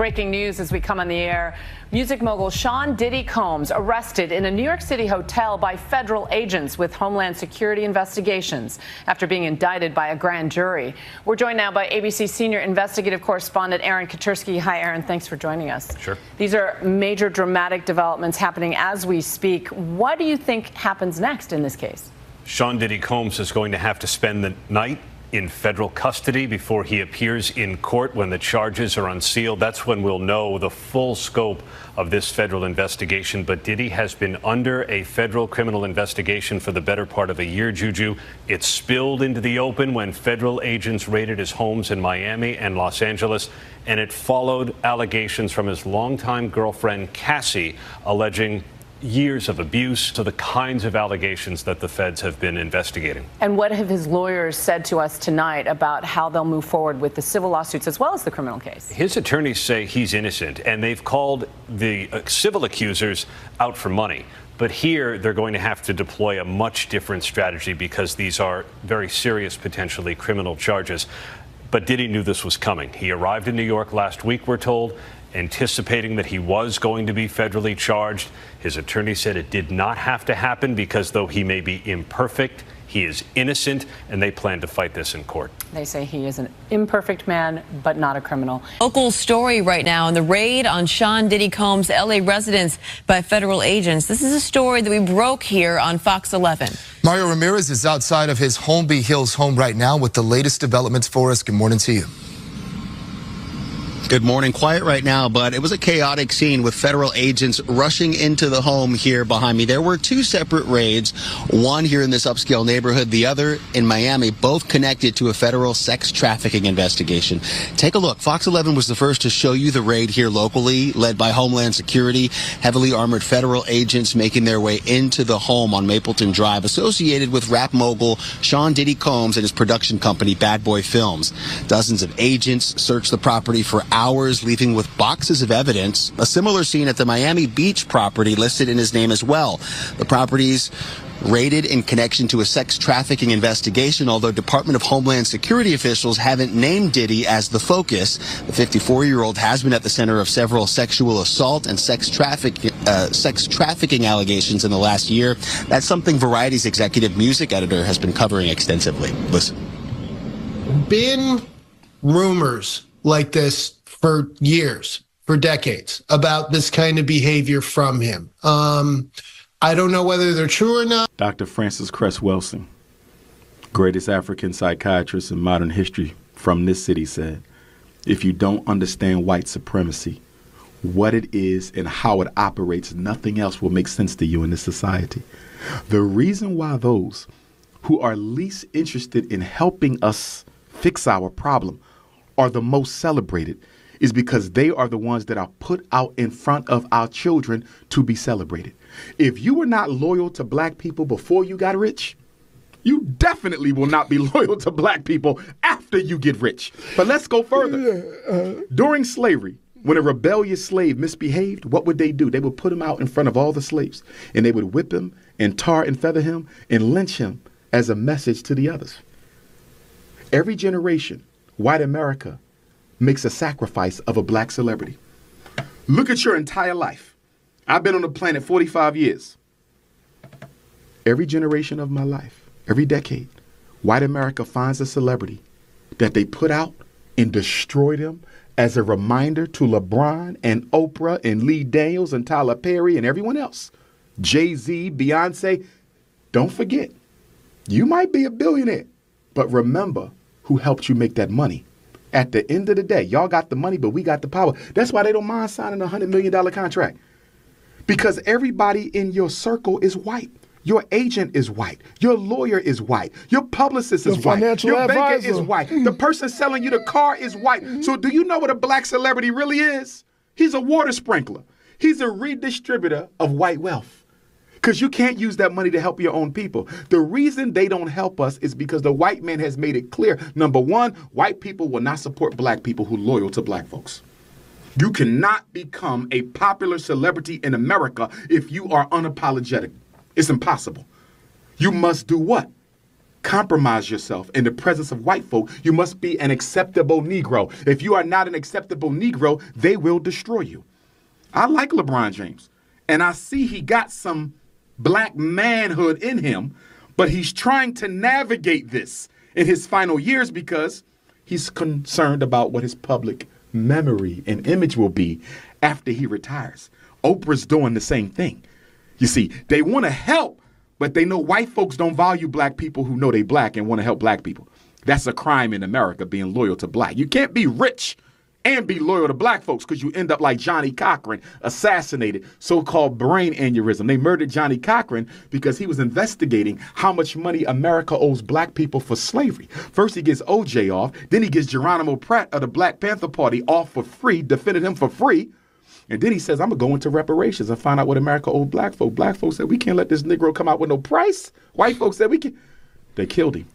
breaking news as we come on the air. Music mogul Sean Diddy Combs arrested in a New York City hotel by federal agents with Homeland Security investigations after being indicted by a grand jury. We're joined now by ABC senior investigative correspondent Aaron Katersky. Hi, Aaron. Thanks for joining us. Sure. These are major dramatic developments happening as we speak. What do you think happens next in this case? Sean Diddy Combs is going to have to spend the night in federal custody before he appears in court when the charges are unsealed. That's when we'll know the full scope of this federal investigation. But Diddy has been under a federal criminal investigation for the better part of a year, Juju. It spilled into the open when federal agents raided his homes in Miami and Los Angeles, and it followed allegations from his longtime girlfriend, Cassie, alleging years of abuse, to the kinds of allegations that the feds have been investigating. And what have his lawyers said to us tonight about how they'll move forward with the civil lawsuits as well as the criminal case? His attorneys say he's innocent, and they've called the civil accusers out for money. But here they're going to have to deploy a much different strategy because these are very serious, potentially criminal charges. But Diddy knew this was coming. He arrived in New York last week, we're told, anticipating that he was going to be federally charged. His attorney said it did not have to happen because though he may be imperfect, he is innocent, and they plan to fight this in court. They say he is an imperfect man, but not a criminal. Local story right now in the raid on Sean Diddy Combs' L.A. residence by federal agents. This is a story that we broke here on Fox 11. Mario Ramirez is outside of his Holmby Hills home right now with the latest developments for us. Good morning to you. Good morning. Quiet right now, but it was a chaotic scene with federal agents rushing into the home here behind me. There were two separate raids, one here in this upscale neighborhood, the other in Miami, both connected to a federal sex trafficking investigation. Take a look. Fox 11 was the first to show you the raid here locally, led by Homeland Security, heavily armored federal agents making their way into the home on Mapleton Drive, associated with rap mogul Sean Diddy Combs and his production company, Bad Boy Films. Dozens of agents searched the property for hours, leaving with boxes of evidence. A similar scene at the Miami Beach property listed in his name as well. The properties raided in connection to a sex trafficking investigation, although Department of Homeland Security officials haven't named Diddy as the focus. The 54-year-old has been at the center of several sexual assault and sex trafficking allegations in the last year. That's something Variety's executive music editor has been covering extensively. Listen. Been rumors like this for years, for decades, about this kind of behavior from him. I don't know whether they're true or not. Dr. Francis Cress Welsing, greatest African psychiatrist in modern history from this city, said, if you don't understand white supremacy, what it is and how it operates, nothing else will make sense to you in this society. The reason why those who are least interested in helping us fix our problem are the most celebrated is because they are the ones that are put out in front of our children to be celebrated. If you were not loyal to black people before you got rich, you definitely will not be loyal to black people after you get rich. But let's go further. During slavery, when a rebellious slave misbehaved, what would they do? They would put him out in front of all the slaves, and they would whip him and tar and feather him and lynch him as a message to the others. Every generation, white America makes a sacrifice of a black celebrity. Look at your entire life. I've been on the planet 45 years. Every generation of my life, every decade, white America finds a celebrity that they put out and destroy them as a reminder to LeBron and Oprah and Lee Daniels and Tyler Perry and everyone else. Jay-Z, Beyonce, don't forget, you might be a billionaire, but remember who helped you make that money. At the end of the day, y'all got the money, but we got the power. That's why they don't mind signing a $100 million contract. Because everybody in your circle is white. Your agent is white. Your lawyer is white. Your publicist is white. Your banker is white. The person selling you the car is white. So do you know what a black celebrity really is? He's a water sprinkler. He's a redistributor of white wealth. Because you can't use that money to help your own people. The reason they don't help us is because the white man has made it clear. Number one, white people will not support black people who are loyal to black folks. You cannot become a popular celebrity in America if you are unapologetic. It's impossible. You must do what? compromise yourself in the presence of white folk, you must be an acceptable Negro. If you are not an acceptable Negro, they will destroy you. I like LeBron James, and I see he got some black manhood in him, but he's trying to navigate this in his final years because he's concerned about what his public memory and image will be after he retires. Oprah's doing the same thing. You see, they want to help, but they know white folks don't value black people who know they black and want to help black people. That's a crime in America, being loyal to black. You can't be rich and be loyal to black folks because you end up like Johnny Cochran, assassinated, so-called brain aneurysm. They murdered Johnny Cochran because he was investigating how much money America owes black people for slavery. First he gets OJ off, then he gets Geronimo Pratt of the Black Panther Party off for free, defended him for free. And then he says, I'm going to go into reparations and find out what America owed black folk. Black folks said, we can't let this Negro come out with no price. White folks said, we can. They killed him.